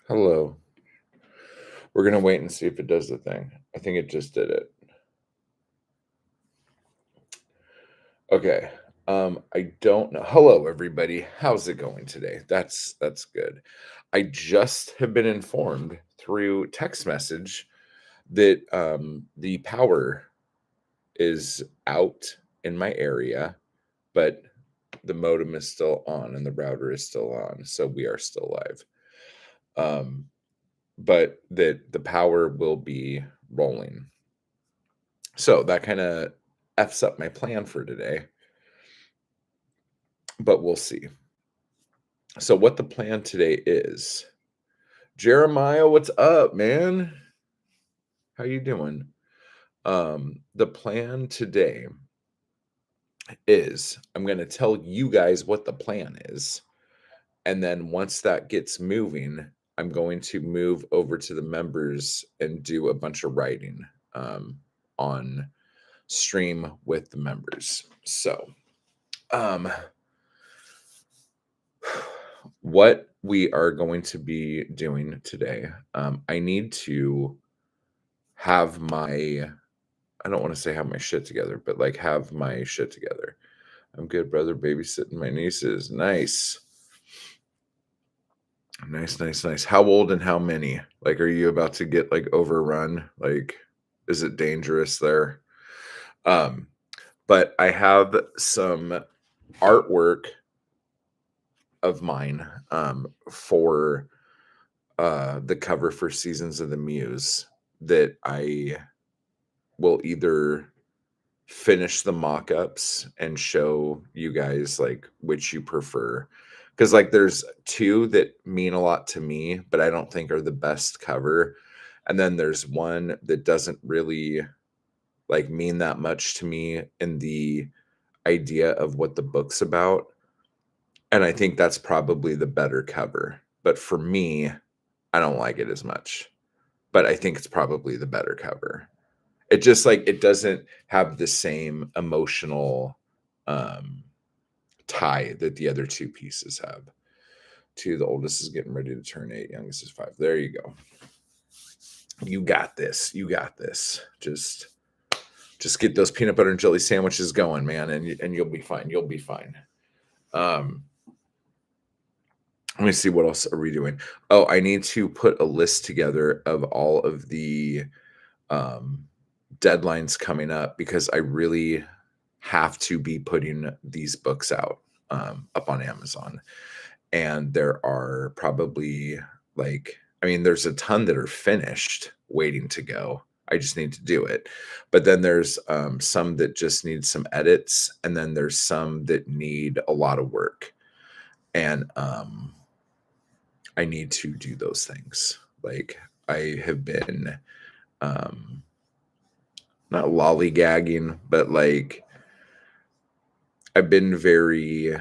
Hello. We're gonna wait and see if it does the thing. I think it just did it. Okay. I don't know. Hello, everybody. How's it going today? That's good. I just have been informed through text message that the power is out in my area, but the modem is still on and the router is still on, so we are still live. Um, but that the power will be rolling. So that kind of f's up my plan for today, but we'll see. So what the plan today is, Jeremiah, what's up, man? How you doing? The plan today is I'm going to tell you guys what the plan is, and then once that gets moving, I'm going to move over to the members and do a bunch of writing on stream with the members. So, um, what we are going to be doing today, I need to have my, I don't want to say have my shit together, but like have my shit together. I'm good, brother. Babysitting my nieces. Nice. Nice, nice, nice. How old and how many? Like, are you about to get like overrun? Like, is it dangerous there? Um, but I have some artwork of mine for the cover for Seasons of the Muse that I will either finish the mock-ups and show you guys like which you prefer, because like there's two that mean a lot to me but I don't think are the best cover, and then there's one that doesn't really like mean that much to me in the idea of what the book's about, and I think that's probably the better cover, but for me I don't like it as much, but I think it's probably the better cover. It just like it doesn't have the same emotional um tie that the other two pieces have. Two, the oldest is getting ready to turn 8, youngest is 5. There you go. You got this. You got this. Just get those peanut butter and jelly sandwiches going, man, and you'll be fine. You'll be fine. Um Let me see, what else are we doing? Oh, I need to put a list together of all of the um deadlines coming up because I really have to be putting these books out up on Amazon. And there are probably like, I mean, there's a ton that are finished waiting to go. I just need to do it. But then there's some that just need some edits, and then there's some that need a lot of work. And I need to do those things. Like I have been um not lollygagging, but like I've been very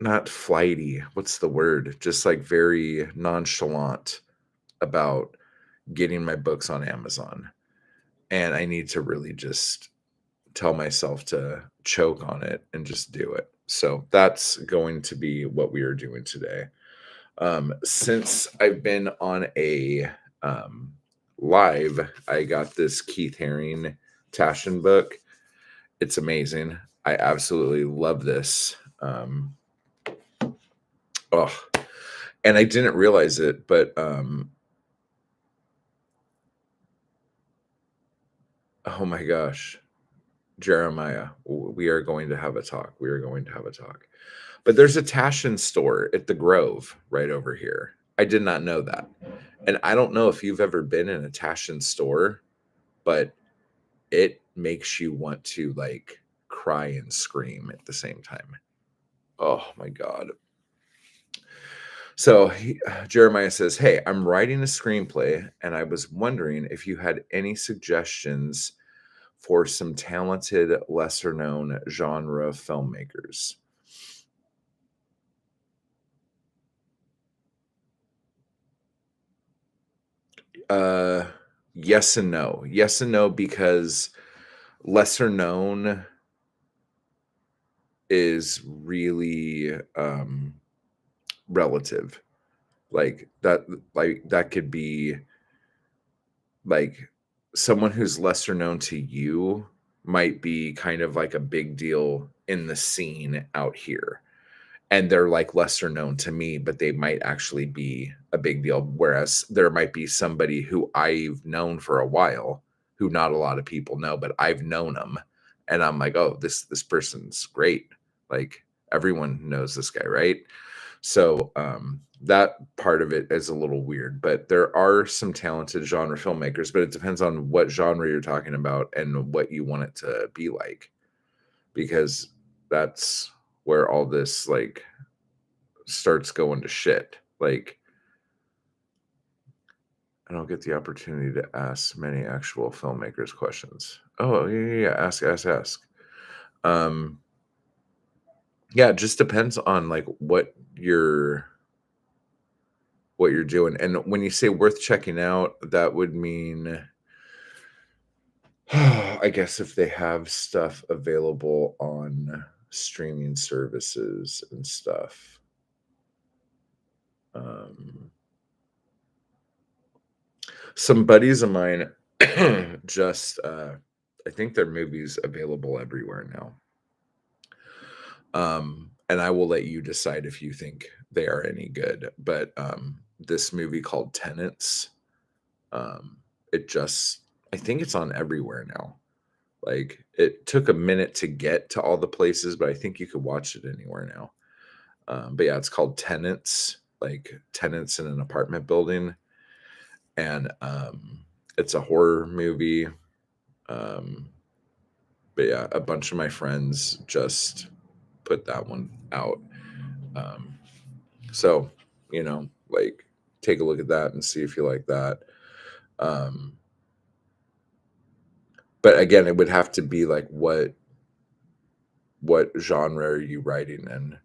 not flighty. What's the word? Just like very nonchalant about getting my books on Amazon. And I need to really just tell myself to choke on it and just do it. So that's going to be what we are doing today. Since I've been on a um, live, I got this Keith Haring Taschen book. It's amazing. I absolutely love this. Oh, and I didn't realize it, but oh my gosh, Jeremiah, we are going to have a talk. We are going to have a talk. But there's a Taschen store at the Grove right over here. I did not know that. And I don't know if you've ever been in a Taschen store, but it makes you want to like cry and scream at the same time. Oh my God. So Jeremiah says, "Hey, I'm writing a screenplay and I was wondering if you had any suggestions for some talented, lesser known genre filmmakers." Uh, yes and no. Yes and no, because lesser known is really relative. Like that could be like someone who's lesser known to you might be kind of like a big deal in the scene out here. And they're like lesser known to me, but they might actually be a big deal. Whereas there might be somebody who I've known for a while who not a lot of people know, but I've known them. And I'm like, oh, this person's great. Like everyone knows this guy, right? So that part of it is a little weird, but there are some talented genre filmmakers, but it depends on what genre you're talking about and what you want it to be like, because that's where all this like starts going to shit. Like, I don't get the opportunity to ask many actual filmmakers questions. Oh, yeah. Ask. Um, yeah, it just depends on like what you're doing. And when you say worth checking out, that would mean I guess if they have stuff available on streaming services and stuff. Some buddies of mine just I think their movies available everywhere now. And I will let you decide if you think they are any good. But this movie called Tenants, it just I think it's on everywhere now. Like it took a minute to get to all the places, but I think you could watch it anywhere now. But yeah, it's called Tenants, like tenants in an apartment building, and it's a horror movie. But yeah, a bunch of my friends just put that one out. Um, so, like take a look at that and see if you like that. Um, but again, it would have to be like what genre are you writing in?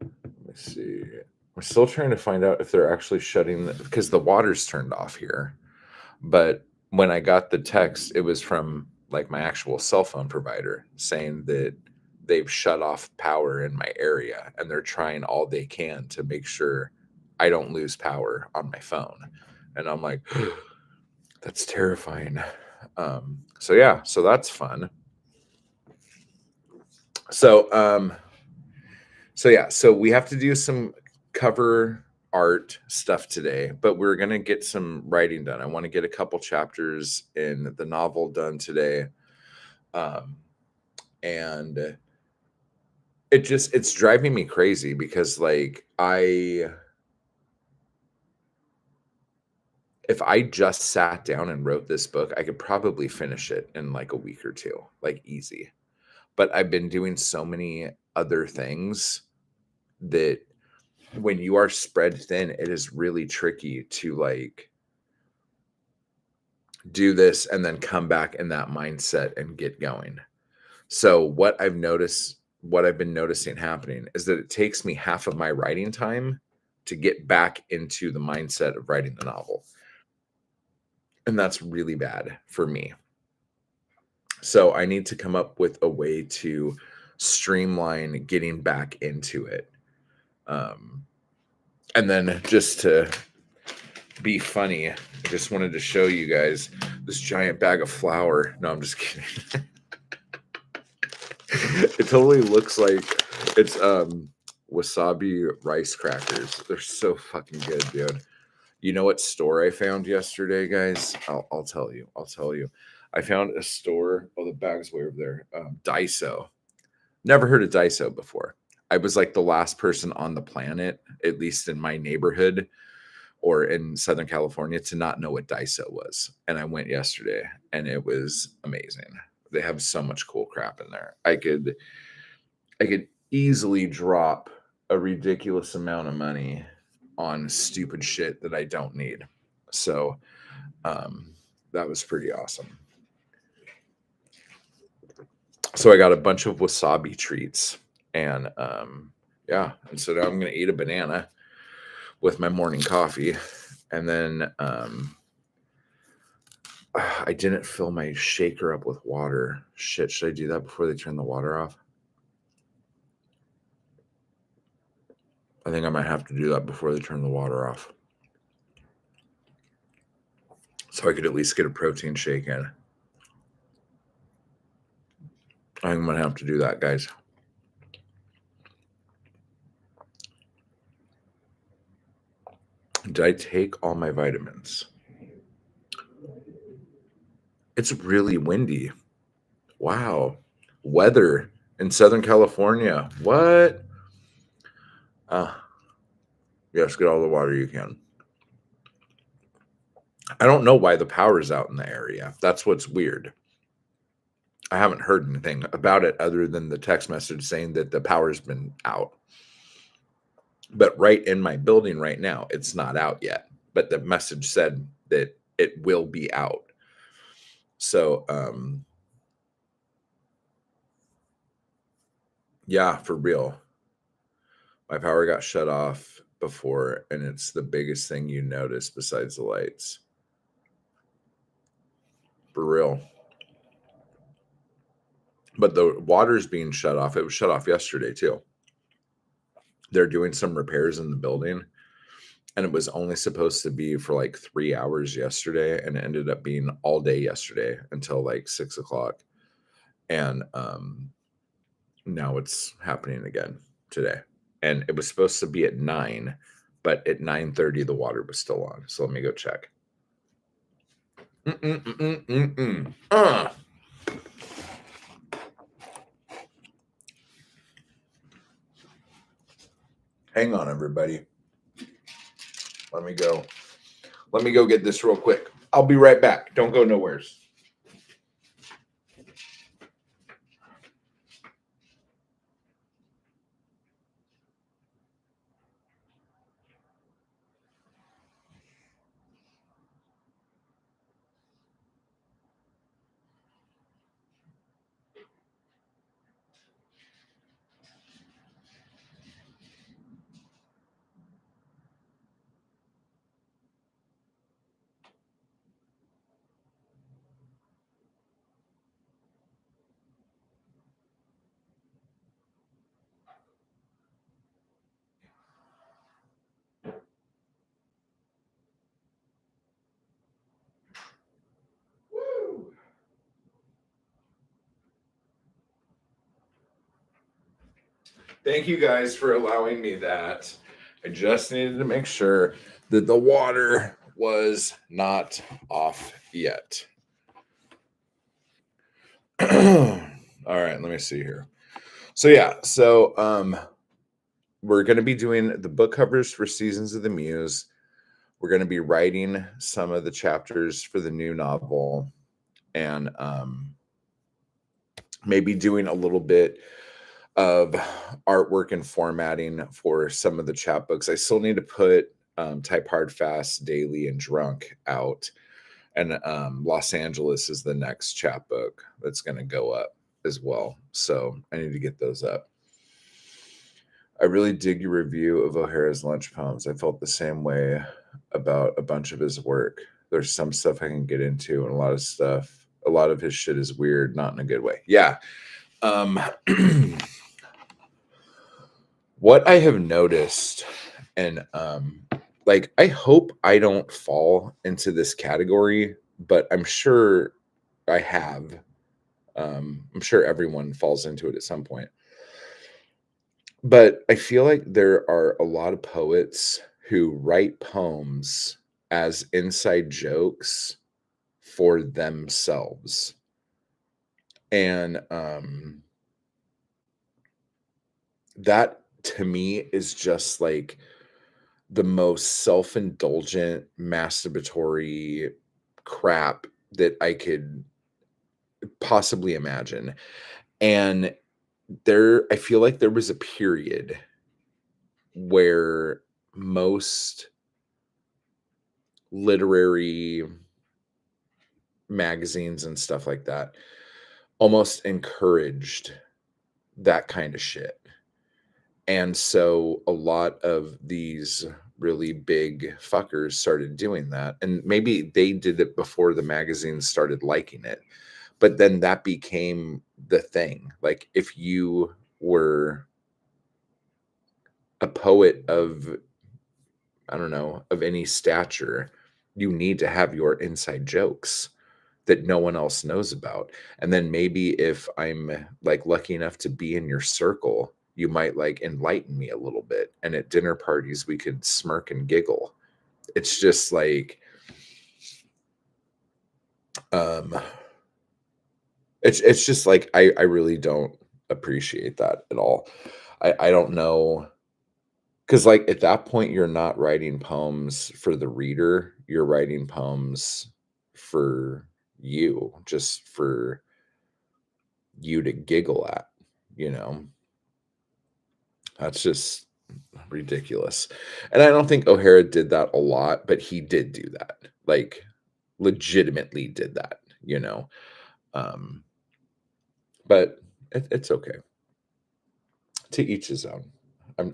Let me see. We're still trying to find out if they're actually shutting because the water's turned off here. But when I got the text, it was from like my actual cell phone provider saying that they've shut off power in my area and they're trying all they can to make sure I don't lose power on my phone. And I'm like, that's terrifying. So yeah, so that's fun. So so we have to do some cover art stuff today, but we're going to get some writing done. I want to get a couple chapters in the novel done today. And it's driving me crazy because like if I just sat down and wrote this book, I could probably finish it in like a week or two, like easy. But I've been doing so many other things that when you are spread thin, it is really tricky to like do this and then come back in that mindset and get going. So what I've been noticing happening is that it takes me half of my writing time to get back into the mindset of writing the novel. And that's really bad for me. So I need to come up with a way to streamline getting back into it. And then just to be funny, I just wanted to show you guys this giant bag of flour. No, I'm just kidding. It totally looks like it's wasabi rice crackers. They're so fucking good, dude. You know what store I found yesterday, guys? I'll tell you. I found a store. Oh, the bag's way over there. Daiso. Never heard of Daiso before. I was like the last person on the planet, at least in my neighborhood or in Southern California, to not know what Daiso was. And I went yesterday and it was amazing. They have so much cool crap in there. I could easily drop a ridiculous amount of money on stupid shit that I don't need. So that was pretty awesome. So I got a bunch of wasabi treats and yeah, and so now I'm gonna eat a banana with my morning coffee And then I didn't fill my shaker up with water. Shit, should I do that before they turn the water off? I think I might have to do that before they turn the water off. So I could at least get a protein shake in. I think I'm gonna have to do that, guys. Did I take all my vitamins? It's really windy. Wow. Weather in Southern California. What? Yes, get all the water you can. I don't know why the power's out in the area. That's what's weird. I haven't heard anything about it other than the text message saying that the power's been out. But right in my building right now, it's not out yet. But the message said that it will be out. So, yeah, for real. My power got shut off before, and it's the biggest thing you notice besides the lights. For real. But the water's being shut off. It was shut off yesterday too. They're doing some repairs in the building, and it was only supposed to be for like 3 hours yesterday, and it ended up being all day yesterday until like 6 o'clock. And now it's happening again today. And it was supposed to be at 9, but at 9:30 the water was still on. So let me go check. Hang on, everybody. Let me go get this real quick. I'll be right back. Don't go nowheres. Thank you guys for allowing me that. I just needed to make sure that the water was not off yet. All right, let me see here. So we're going to be doing the book covers for Seasons of the Muse. We're going to be writing some of the chapters for the new novel, and maybe doing a little bit of artwork and formatting for some of the chapbooks. I still need to put Type Hard, Fast, Daily, and Drunk out. And Los Angeles is the next chapbook that's going to go up as well. So I need to get those up. I really dig your review of O'Hara's lunch poems. I felt the same way about a bunch of his work. There's some stuff I can get into, and a lot of his shit is weird, not in a good way. Yeah. What I have noticed, and like, I hope I don't fall into this category, but I'm sure I have. I'm sure everyone falls into it at some point. But I feel like there are a lot of poets who write poems as inside jokes for themselves. And that to me is just like the most self-indulgent, masturbatory crap that I could possibly imagine. And I feel like there was a period where most literary magazines and stuff like that almost encouraged that kind of shit. And so a lot of these really big fuckers started doing that. And maybe they did it before the magazines started liking it. But then that became the thing. Like if you were a poet of, I don't know, of any stature, you need to have your inside jokes that no one else knows about. And then maybe if I'm like lucky enough to be in your circle, you might like enlighten me a little bit. And at dinner parties, we could smirk and giggle. It's just like, um, it's just like I really don't appreciate that at all. I don't know. Because, like, at that point, you're not writing poems for the reader, you're writing poems for you, just for you to giggle at, you know? That's just ridiculous. And I don't think O'Hara did that a lot, but he did do that. Like, legitimately did that, you know? Um, but it's okay. To each his own.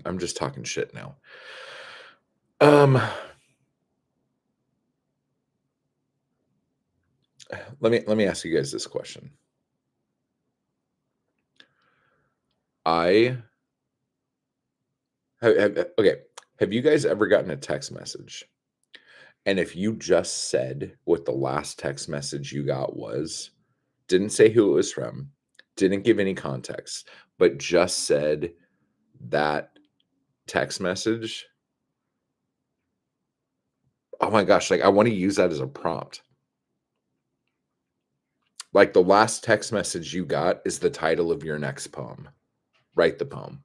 I'm just talking shit now. Um, let me ask you guys this question. I okay, have you guys ever gotten a text message, and if you just said what the last text message you got was, didn't say who it was from, didn't give any context, but just said that text message, oh my gosh, like, I wanna use that as a prompt. Like, the last text message you got is the title of your next poem. Write the poem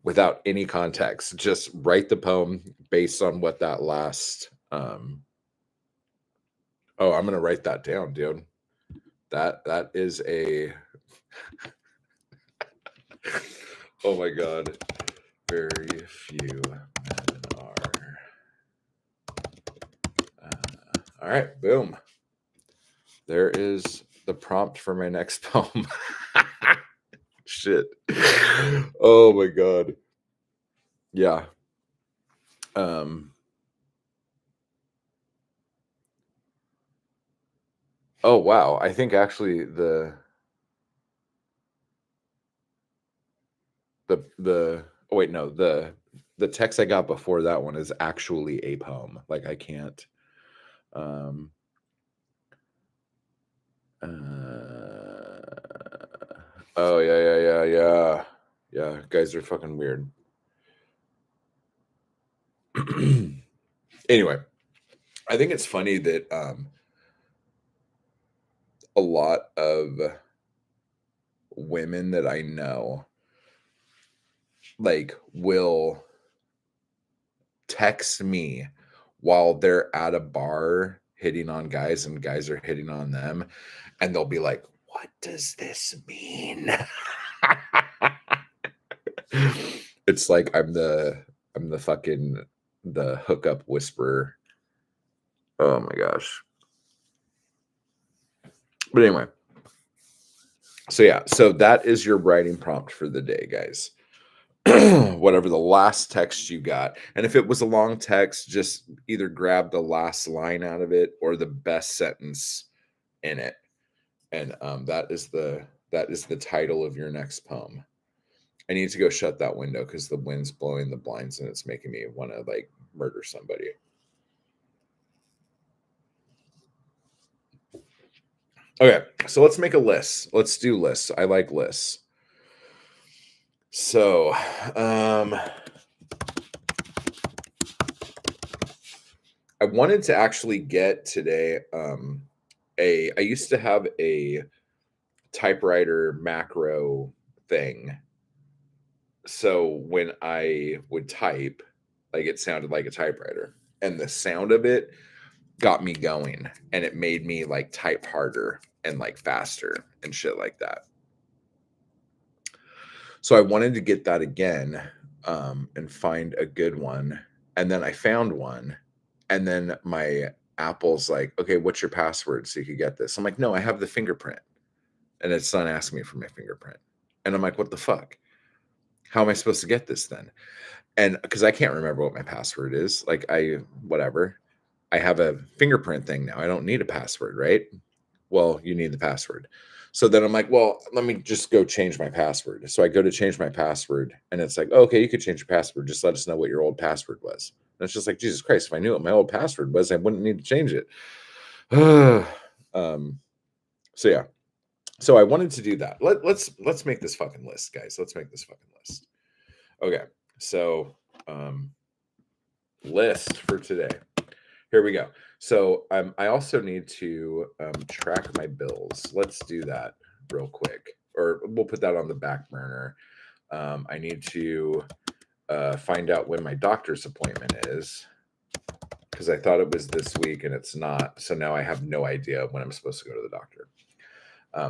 without any context. Just write the poem based on what that last, oh, I'm gonna write that down, dude. That is a oh my god. Very few men are. All right, boom. There is the prompt for my next poem. Shit. Oh my god. Yeah. Um. Oh wow. I think actually the oh wait, no, the text I got before that one is actually a poem. Like I can't um oh yeah, yeah, yeah, yeah. Yeah, guys are fucking weird. Anyway, I think it's funny that a lot of women that I know like will text me while they're at a bar hitting on guys and guys are hitting on them, and they'll be like, "What does this mean?" It's like I'm the fucking the hookup whisperer. Oh my gosh. But anyway, so yeah, so that is your writing prompt for the day, guys. Whatever the last text you got. And if it was a long text, just either grab the last line out of it or the best sentence in it. And that is the title of your next poem. I need to go shut that window because the wind's blowing the blinds and it's making me want to like murder somebody. Okay, so let's make a list. Let's do lists. I like lists. So, I wanted to actually get today I used to have a typewriter macro thing. So when I would type, like it sounded like a typewriter. And the sound of it got me going and it made me like type harder and like faster and shit like that. So I wanted to get that again and find a good one. And then I found one. And then my Apple's like, okay, what's your password so you could get this? I'm like, no, I have the fingerprint. And it's not asking me for my fingerprint. And I'm like, what the fuck? how am I supposed to get this then? And because I can't remember what my password is, like whatever. I have a fingerprint thing now. I don't need a password, right? Well, you need the password. So then I'm like, well, let me just go change my password. So I go to change my password, and it's like, oh, okay, you could change your password. Just let us know what your old password was. And it's just like, Jesus Christ, if I knew what my old password was, I wouldn't need to change it. So yeah. So I wanted to do that. Let's make this fucking list, guys. Let's make this fucking list. Okay. So list for today. Here we go. So I also need to track my bills. Let's do that real quick, or we'll put that on the back burner. I need to find out when my doctor's appointment is, because I thought it was this week and it's not. So now I have no idea when I'm supposed to go to the doctor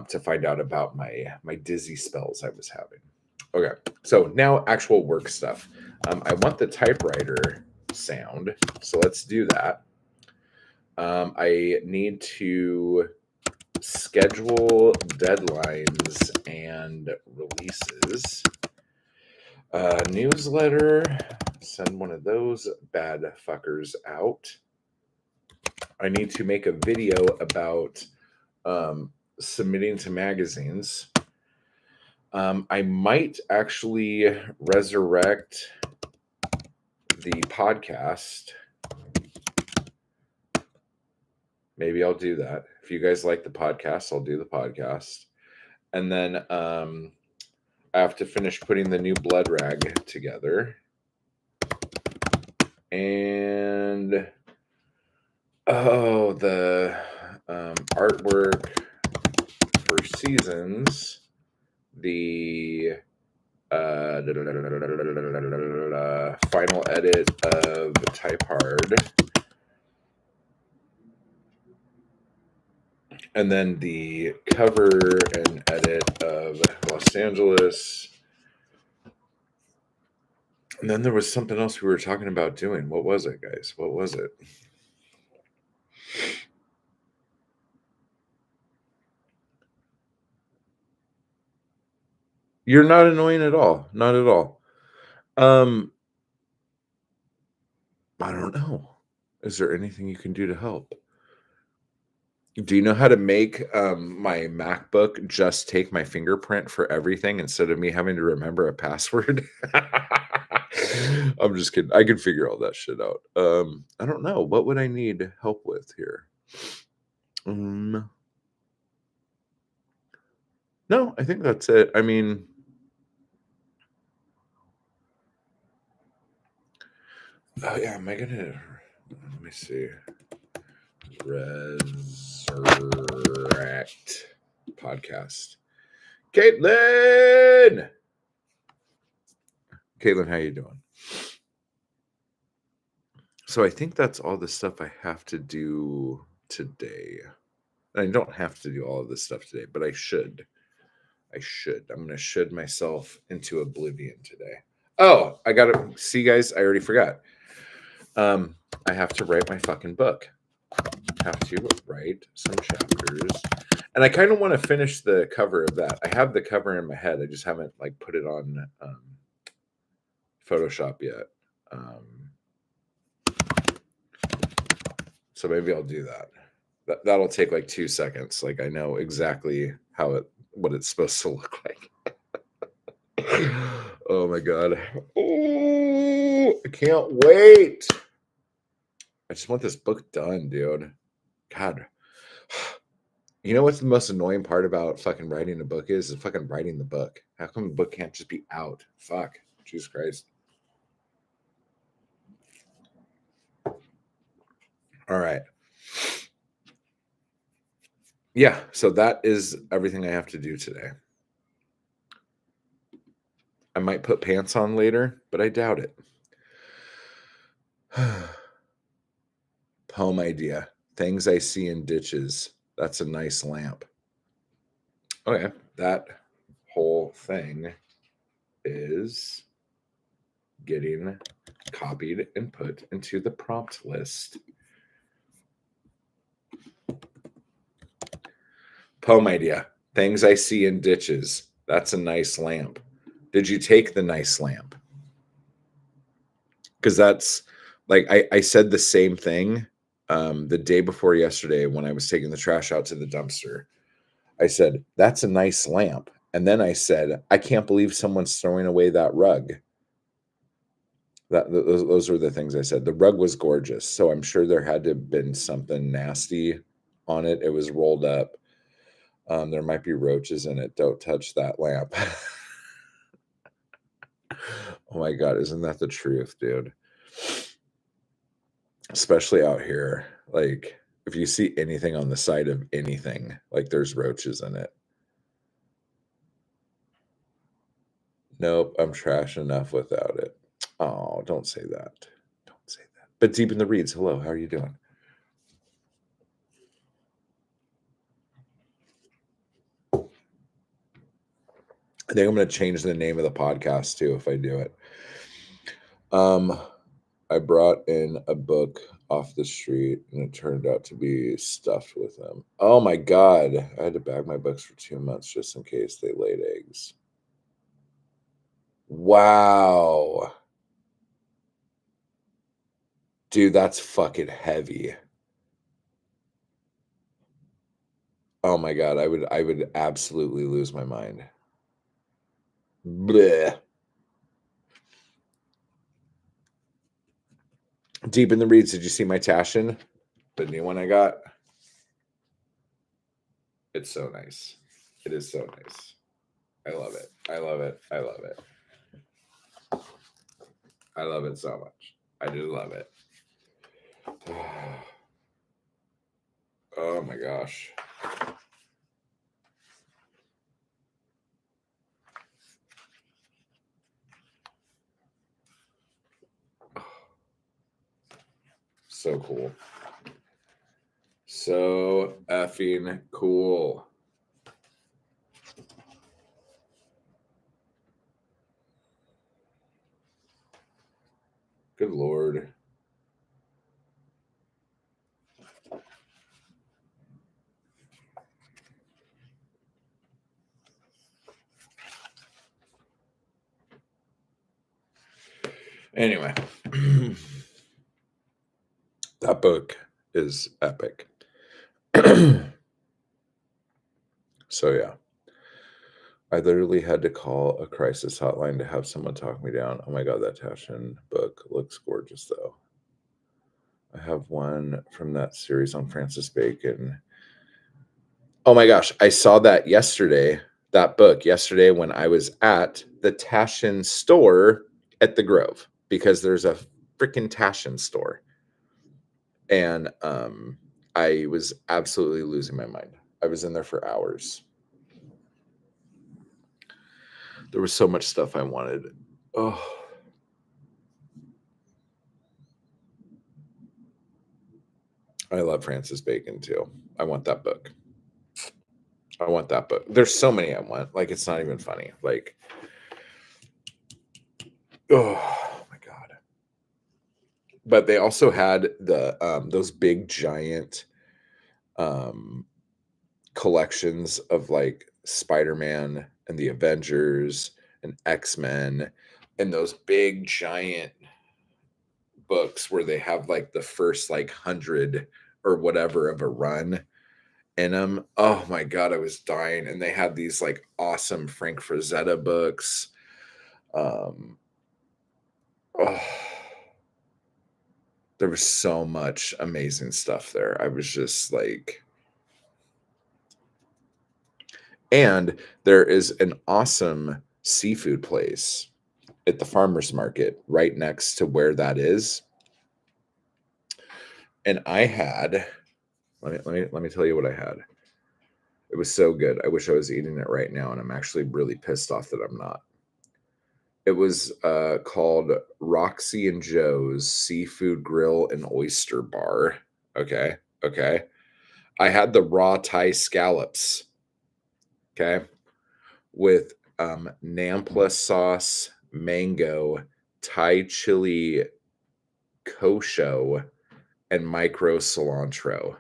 to find out about my dizzy spells I was having. Okay, so now actual work stuff. I want the typewriter sound, so let's do that. I need to schedule deadlines and releases. Newsletter, send one of those bad fuckers out. I need to make a video about submitting to magazines. I might actually resurrect the podcast. Maybe I'll do that. If you guys like the podcast, I'll do the podcast. And then I have to finish putting the new blood rag together. And the artwork for seasons, the final edit of Type Hard, and then the cover and edit of Los Angeles. And then there was something else we were talking about doing. What was it, guys? What was it? You're not annoying at all. Not at all. I don't know. Is there anything you can do to help? Do you know how to make my MacBook just take my fingerprint for everything instead of me having to remember a password? I'm just kidding. I can figure all that shit out. I don't know. What would I need help with here? No, I think that's it. I mean, oh yeah, am I gonna? Let me see. Resurrect podcast. Caitlin, how you doing? So I think that's all the stuff I have to do today. I don't have to do all of this stuff today, but I should. I'm going to should myself into oblivion today. Oh, I got to see, guys. I already forgot. I have to write my fucking book. Have to write some chapters. And I kind of want to finish the cover of that. I have the cover in my head. I just haven't like put it on Photoshop yet. So maybe I'll do that. That'll take like 2 seconds. Like I know exactly what it's supposed to look like. Oh my god. Oh, I can't wait. I just want this book done, dude. God. You know what's the most annoying part about fucking writing a book is fucking writing the book. How come the book can't just be out? Fuck. Jesus Christ. All right. Yeah, so that is everything I have to do today. I might put pants on later, but I doubt it. Poem idea. Things I see in ditches. That's a nice lamp. Okay, that whole thing is getting copied and put into the prompt list. Poem idea. Things I see in ditches. That's a nice lamp. Did you take the nice lamp? Because that's like I said the same thing the day before yesterday when I was taking the trash out to the dumpster. I said, "That's a nice lamp." And then I said, "I can't believe someone's throwing away that rug." Those were the things I said. The rug was gorgeous, so I'm sure there had to have been something nasty on it. It was rolled up. There might be roaches in it. Don't touch that lamp. Oh my god, isn't that the truth, dude? Especially out here. Like, if you see anything on the side of anything, like there's roaches in it. Nope, I'm trash enough without it. Oh, don't say that. Don't say that. But deep in the reads, hello, how are you doing? I think I'm gonna change the name of the podcast too if I do it. I brought in a book off the street and it turned out to be stuffed with them. Oh my god. I had to bag my books for 2 months just in case they laid eggs. Wow. Dude, that's fucking heavy. Oh my god, I would absolutely lose my mind. Bleh. Deep in the reads, did you see my Taschen? The new one I got? It's so nice. It is so nice. I love it. I love it. I love it. I love it so much. I do love it. Oh my gosh. So cool. So effing cool. Good Lord. Anyway, that book is epic. So yeah, I literally had to call a crisis hotline to have someone talk me down. Oh my god, that Taschen book looks gorgeous though. I have one from that series on Francis Bacon. Oh my gosh, I saw that yesterday, that book yesterday when I was at the Taschen store at the Grove because there's a freaking Taschen store. And I was absolutely losing my mind. I was in there for hours. There was so much stuff I wanted. Oh, I love Francis Bacon too. I want that book. I want that book. There's so many I want. Like it's not even funny. Like, oh my god. But they also had the those big giant um collections of like Spider-Man and the Avengers and X-Men and those big giant books where they have like the first like 100 or whatever of a run in them. Oh my god, I was dying. And they had these like awesome Frank Frazetta books. Oh, there was so much amazing stuff there. I was just like, and there is an awesome seafood place at the farmers market right next to where that is. And I had, let me tell you what I had. It was so good. I wish I was eating it right now, and I'm actually really pissed off that I'm not. It was called Roxy and Joe's Seafood Grill and Oyster Bar. Okay. Okay. I had the raw Thai scallops. Okay. With Nampla sauce, mango, Thai chili kosho, and micro cilantro.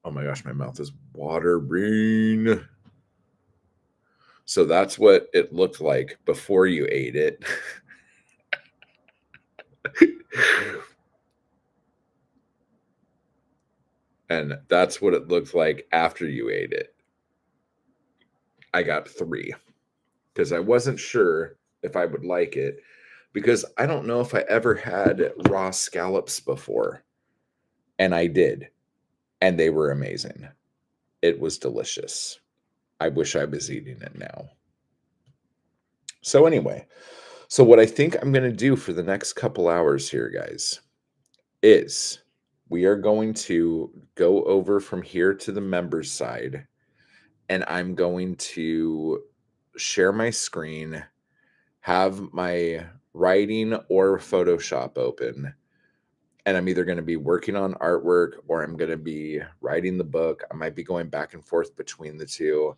Oh my gosh, my mouth is watering. So that's what it looked like before you ate it. And that's what it looked like after you ate it. I got 3 because I wasn't sure if I would like it because I don't know if I ever had raw scallops before. And I did. And they were amazing. It was delicious. I wish I was eating it now. So, anyway, so what I think I'm going to do for the next couple hours here, guys, is we are going to go over from here to the members side, and I'm going to share my screen, have my writing or Photoshop open, and I'm either going to be working on artwork or I'm going to be writing the book. I might be going back and forth between the two.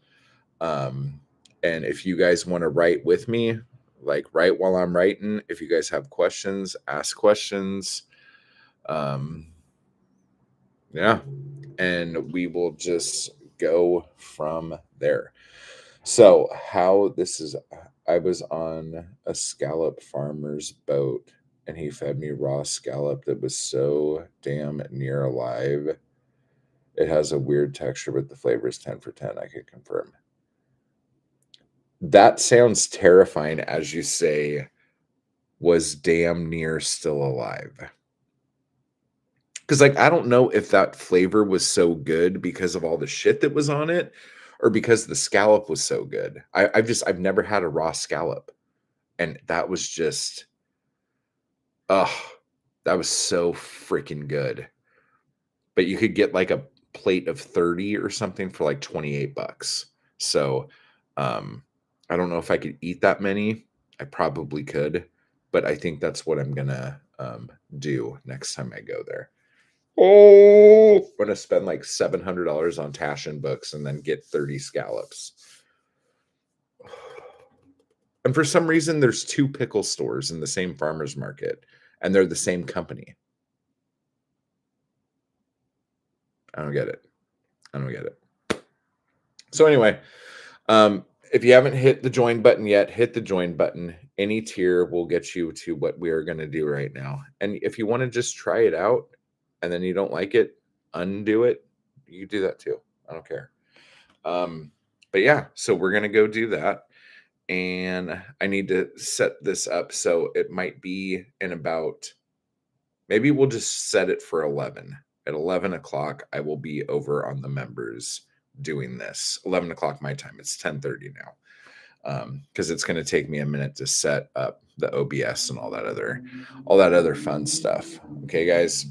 And if you guys want to write with me, like write while I'm writing, if you guys have questions, ask questions. Yeah. And we will just go from there. So, how this is, I was on a scallop farmer's boat and he fed me raw scallop that was so damn near alive. It has a weird texture, but the flavor is 10 for 10. I can confirm. That sounds terrifying as you say, was damn near still alive. Because, like, I don't know if that flavor was so good because of all the shit that was on it or because the scallop was so good. I've never had a raw scallop. And that was just, oh, that was so freaking good. But you could get like a plate of 30 or something for like 28 bucks. So, I don't know if I could eat that many. I probably could, but I think that's what I'm gonna do next time I go there. Oh, I'm gonna spend like $700 on Taschen books and then get 30 scallops. And for some reason, there's 2 pickle stores in the same farmer's market, and they're the same company. I don't get it. I don't get it. So anyway, if you haven't hit the join button yet, hit the join button. Any tier will get you to what we are going to do right now. And if you want to just try it out and then you don't like it, undo it. You can do that too. I don't care. But yeah, so we're going to go do that. And I need to set this up. So it might be in about, maybe we'll just set it for 11. At 11 o'clock, I will be over on the members doing this. 11 o'clock my time. It's 10:30 now. Because it's going to take me a minute to set up the OBS and all that other fun stuff. Okay, guys.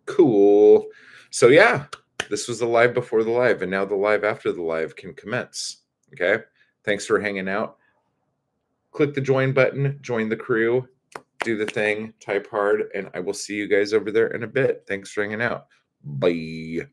Cool. So yeah, this was the live before the live, and now the live after the live can commence. Okay. Thanks for hanging out. Click the join button, join the crew, do the thing, type hard, and I will see you guys over there in a bit. Thanks for hanging out. Bye.